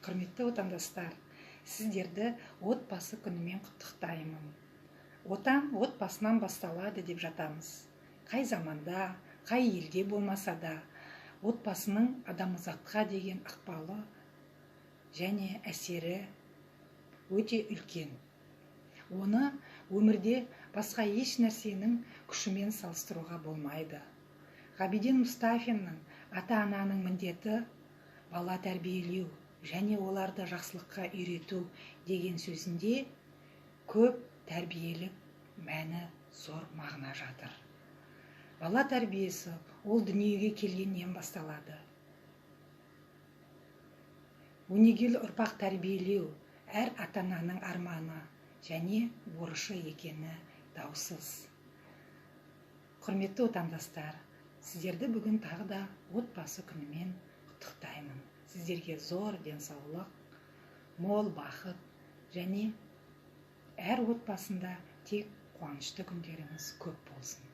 Құрметті отандастар, сіздерді отбасы күнімен құттықтаймын. Отан отбасынан басталады деп жатамыз. Қай заманда, қай елде болмаса да, отбасының адамзатқа деген ықпалы және әсері өте үлкен. Оны өмірде басқа еш нәрсенің күшімен салыстыруға болмайды. Ғабиден Мұстафиннің ата-ананың міндеті бала тәрбиелеу және оларды жақсылыққа үйрету деген сөзінде көп тәрбиелік мәні зор мағына жатыр. Бала тәрбиесі ол дүниеге келгеннен басталады. Өнегелі ұрпақ тәрбиелеу әр ата-ананың арманы және борышы екені даусыз. Құрметті отандастар, сіздерді бүгін тағы да отбасы күнімен құттықтаймын. Сіздерге зор денсаулық, мол бақыт және әр отбасында тек қуанышты күндеріңіз көп болсын.